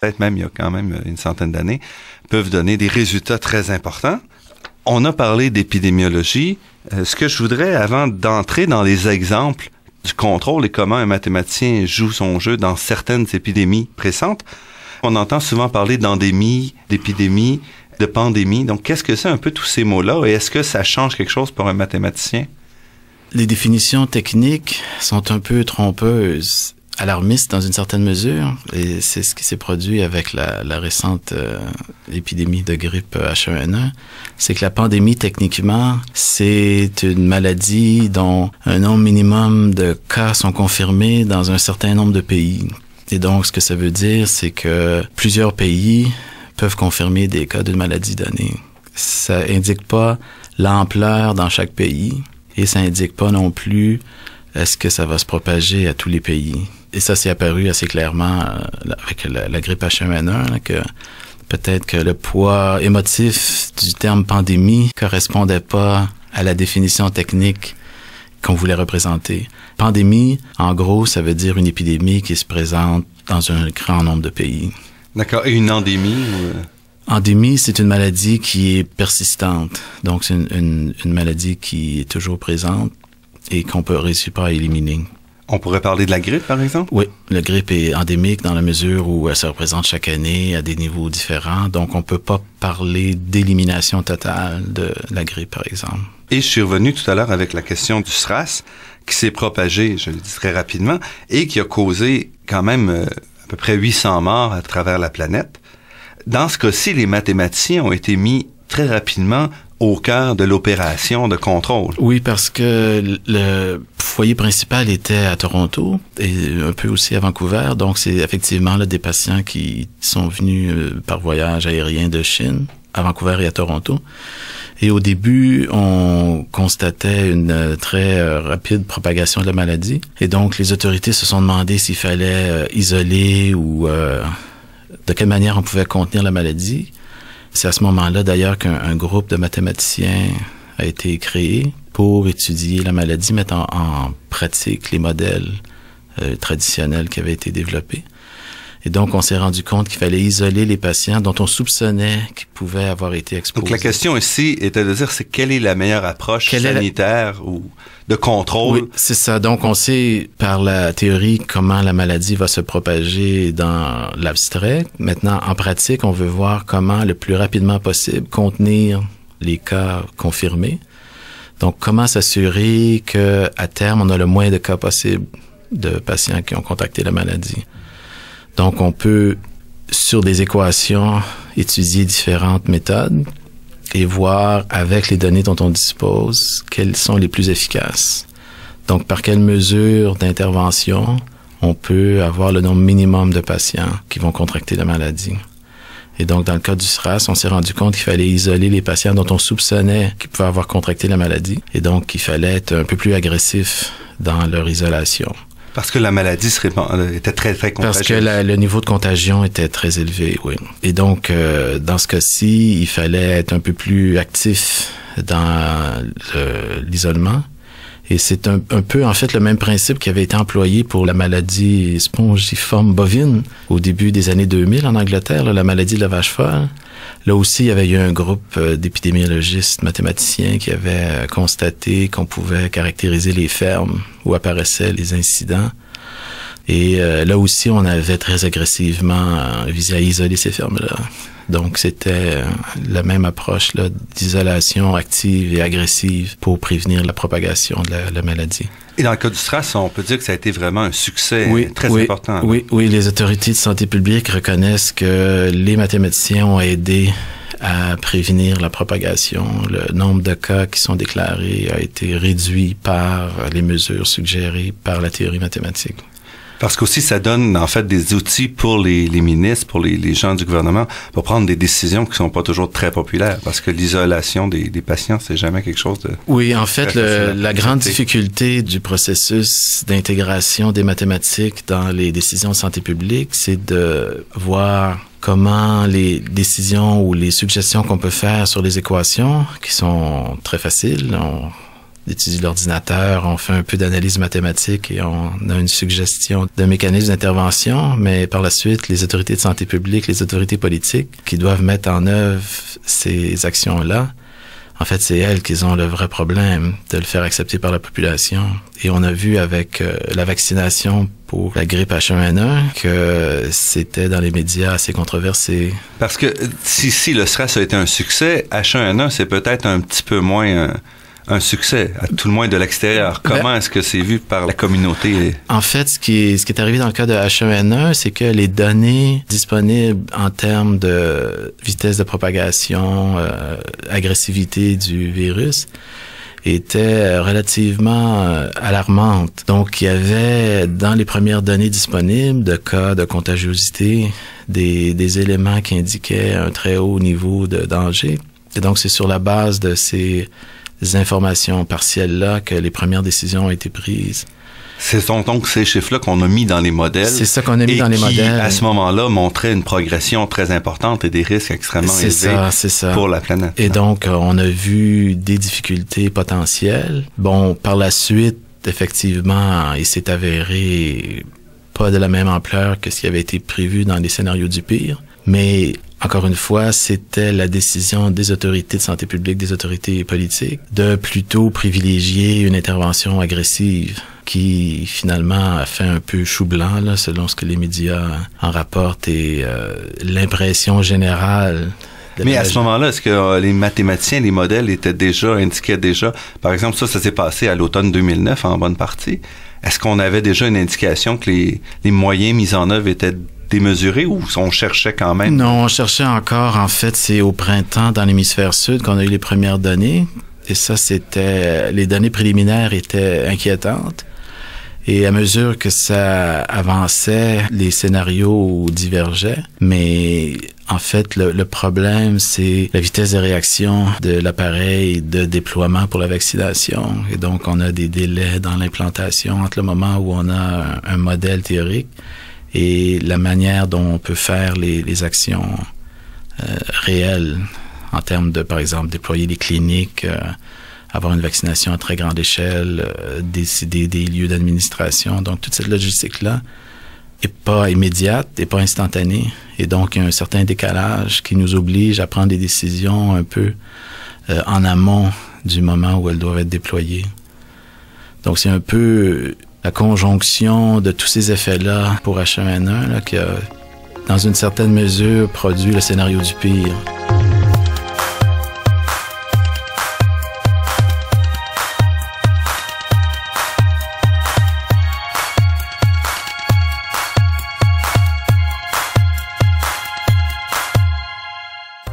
peut-être même il y a quand même une centaine d'années, peuvent donner des résultats très importants. On a parlé d'épidémiologie. Ce que je voudrais, avant d'entrer dans les exemples du contrôle et comment un mathématicien joue son jeu dans certaines épidémies pressantes, on entend souvent parler d'endémie, d'épidémie, de pandémie. Donc, qu'est-ce que c'est un peu tous ces mots-là et est-ce que ça change quelque chose pour un mathématicien? Les définitions techniques sont un peu trompeuses, alarmistes dans une certaine mesure, et c'est ce qui s'est produit avec la récente épidémie de grippe H1N1. C'est que la pandémie, techniquement, c'est une maladie dont un nombre minimum de cas sont confirmés dans un certain nombre de pays. Et donc, ce que ça veut dire, c'est que plusieurs pays peuvent confirmer des cas d'une maladie donnée. Ça indique pas l'ampleur dans chaque pays et ça indique pas non plus est-ce que ça va se propager à tous les pays. Et ça s'est apparu assez clairement avec la grippe H1N1, là, que peut-être que le poids émotif du terme pandémie correspondait pas à la définition technique qu'on voulait représenter. Pandémie, en gros, ça veut dire une épidémie qui se présente dans un grand nombre de pays. D'accord. Et une endémie? Endémie, c'est une maladie qui est persistante. Donc, c'est une maladie qui est toujours présente et qu'on peut réussir pas à éliminer. On pourrait parler de la grippe, par exemple? Oui, la grippe est endémique dans la mesure où elle se représente chaque année à des niveaux différents. Donc, on peut pas parler d'élimination totale de la grippe, par exemple. Et je suis revenu tout à l'heure avec la question du SRAS, qui s'est propagé, je le dis très rapidement, et qui a causé quand même à peu près 800 morts à travers la planète. Dans ce cas-ci, les mathématiciens ont été mis très rapidement au cœur de l'opération de contrôle. Oui, parce que le foyer principal était à Toronto et un peu aussi à Vancouver. Donc, c'est effectivement là, des patients qui sont venus par voyage aérien de Chine à Vancouver et à Toronto. Et au début, on constatait une très rapide propagation de la maladie. Et donc, les autorités se sont demandé s'il fallait isoler ou de quelle manière on pouvait contenir la maladie. C'est à ce moment-là, d'ailleurs, qu'un groupe de mathématiciens a été créé pour étudier la maladie, mettre en pratique les modèles traditionnels qui avaient été développés. Et donc, on s'est rendu compte qu'il fallait isoler les patients dont on soupçonnait qu'ils pouvaient avoir été exposés. Donc, la question ici était de dire, c'est quelle est la meilleure approche sanitaire ou de contrôle? Oui, c'est ça. Donc, on sait par la théorie comment la maladie va se propager dans l'abstrait. Maintenant, en pratique, on veut voir comment le plus rapidement possible contenir les cas confirmés. Donc, comment s'assurer qu'à terme, on a le moins de cas possible de patients qui ont contacté la maladie. Donc, on peut, sur des équations, étudier différentes méthodes et voir, avec les données dont on dispose, quelles sont les plus efficaces. Donc, par quelle mesure d'intervention on peut avoir le nombre minimum de patients qui vont contracter la maladie. Et donc, dans le cas du SRAS, on s'est rendu compte qu'il fallait isoler les patients dont on soupçonnait qu'ils pouvaient avoir contracté la maladie. Et donc, il fallait être un peu plus agressif dans leur isolation. Parce que la maladie était très, très contagieuse. Parce que le niveau de contagion était très élevé, oui. Et donc, dans ce cas-ci, il fallait être un peu plus actif dans l'isolement. Et c'est un peu, en fait, le même principe qui avait été employé pour la maladie spongiforme bovine au début des années 2000 en Angleterre, la maladie de la vache folle. Là aussi, il y avait eu un groupe d'épidémiologistes mathématiciens qui avaient constaté qu'on pouvait caractériser les fermes où apparaissaient les incidents. Et là aussi, on avait très agressivement visé à isoler ces fermes-là. Donc, c'était la même approche là, d'isolation active et agressive pour prévenir la propagation de la maladie. Et dans le cas du SRAS, on peut dire que ça a été vraiment un succès très important. Oui, les autorités de santé publique reconnaissent que les mathématiciens ont aidé à prévenir la propagation. Le nombre de cas qui sont déclarés a été réduit par les mesures suggérées par la théorie mathématique. Parce qu'aussi, ça donne, en fait, des outils pour les ministres, pour les gens du gouvernement, pour prendre des décisions qui sont pas toujours très populaires. Parce que l'isolation des patients, c'est jamais quelque chose de... Oui, en fait, la grande difficulté du processus d'intégration des mathématiques dans les décisions de santé publique, c'est de voir comment les décisions ou les suggestions qu'on peut faire sur les équations, qui sont très faciles, étudie l'ordinateur, on fait un peu d'analyse mathématique et on a une suggestion de mécanisme d'intervention, mais par la suite, les autorités de santé publique, les autorités politiques qui doivent mettre en œuvre ces actions-là, en fait, c'est elles qui ont le vrai problème de le faire accepter par la population. Et on a vu avec la vaccination pour la grippe H1N1 que c'était dans les médias assez controversé. Parce que si le SRAS a été un succès, H1N1, c'est peut-être un petit peu moins un succès, à tout le moins de l'extérieur. Comment est-ce que c'est vu par la communauté? En fait, ce qui est arrivé dans le cas de H1N1, c'est que les données disponibles en termes de vitesse de propagation, agressivité du virus, étaient relativement alarmantes. Donc, il y avait, dans les premières données disponibles de cas de contagiosité, des éléments qui indiquaient un très haut niveau de danger. Et donc, c'est sur la base de ces informations partielles-là que les premières décisions ont été prises. Ce sont donc ces chiffres-là qu'on a mis dans les modèles. C'est ça qu'on a mis dans les modèles. À ce moment-là, montraient une progression très importante et des risques extrêmement élevés pour la planète. Et donc, on a vu des difficultés potentielles. Bon, par la suite, effectivement, il s'est avéré pas de la même ampleur que ce qui avait été prévu dans les scénarios du pire. Mais encore une fois, c'était la décision des autorités de santé publique, des autorités politiques, de plutôt privilégier une intervention agressive qui, finalement, a fait un peu chou blanc, là, selon ce que les médias en rapportent et l'impression générale. Mais à ce moment-là, est-ce que les mathématiciens, les modèles indiquaient déjà, par exemple, ça s'est passé à l'automne 2009 en bonne partie, est-ce qu'on avait déjà une indication que les moyens mis en œuvre étaient démesurés ou on cherchait quand même? Non, on cherchait encore. En fait, c'est au printemps dans l'hémisphère sud qu'on a eu les premières données. Et ça, les données préliminaires étaient inquiétantes. Et à mesure que ça avançait, les scénarios divergeaient. Mais en fait, le problème, c'est la vitesse de réaction de l'appareil de déploiement pour la vaccination. Et donc, on a des délais dans l'implantation entre le moment où on a un modèle théorique et la manière dont on peut faire les actions réelles en termes de, par exemple, déployer des cliniques, avoir une vaccination à très grande échelle, décider des lieux d'administration. Donc, toute cette logistique-là est pas immédiate, n'est pas instantanée. Et donc, il y a un certain décalage qui nous oblige à prendre des décisions un peu en amont du moment où elles doivent être déployées. Donc, c'est un peu la conjonction de tous ces effets-là pour H1N1 là, qui a, dans une certaine mesure, produit le scénario du pire.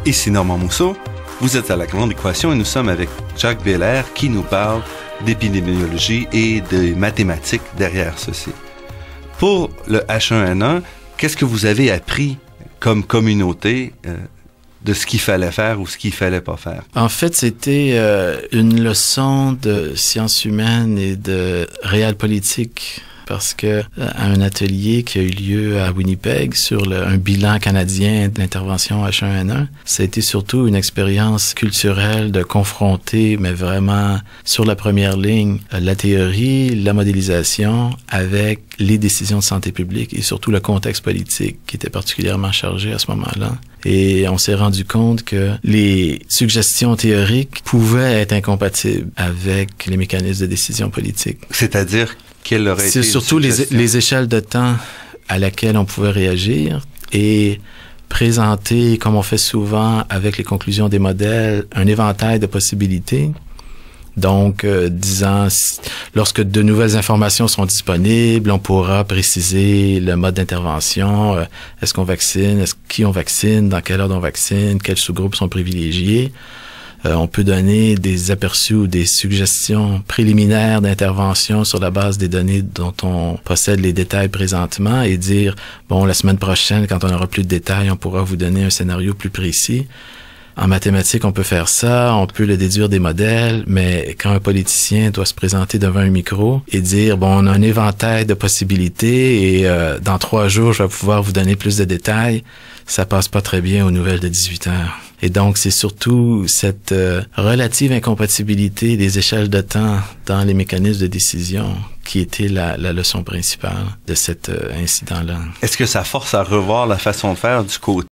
Ici Normand Mousseau, vous êtes à La Grande Équation et nous sommes avec Jacques Bélair qui nous parle d'épidémiologie et des mathématiques derrière ceci. Pour le H1N1, qu'est-ce que vous avez appris comme communauté de ce qu'il fallait faire ou ce qu'il fallait pas faire? En fait, c'était une leçon de sciences humaines et de réel politique. Parce que à un atelier qui a eu lieu à Winnipeg sur un bilan canadien de l'intervention H1N1, ça a été surtout une expérience culturelle de confronter, mais vraiment sur la première ligne, la théorie, la modélisation avec les décisions de santé publique et surtout le contexte politique qui était particulièrement chargé à ce moment-là. Et on s'est rendu compte que les suggestions théoriques pouvaient être incompatibles avec les mécanismes de décision politique. C'est-à-dire quelle aurait été c'est surtout les échelles de temps à laquelle on pouvait réagir et présenter, comme on fait souvent avec les conclusions des modèles, un éventail de possibilités. Donc, disant, lorsque de nouvelles informations sont disponibles, on pourra préciser le mode d'intervention. Est-ce qu'on vaccine? Qui on vaccine? Dans quel ordre on vaccine? Quels sous-groupes sont privilégiés? On peut donner des aperçus ou des suggestions préliminaires d'intervention sur la base des données dont on possède les détails présentement et dire, bon, la semaine prochaine, quand on aura plus de détails, on pourra vous donner un scénario plus précis. En mathématiques, on peut faire ça, on peut le déduire des modèles, mais quand un politicien doit se présenter devant un micro et dire, bon, on a un éventail de possibilités et dans 3 jours, je vais pouvoir vous donner plus de détails, ça passe pas très bien aux nouvelles de 18 heures. Et donc, c'est surtout cette relative incompatibilité des échelles de temps dans les mécanismes de décision qui était la leçon principale de cet incident-là. Est-ce que ça force à revoir la façon de faire du côté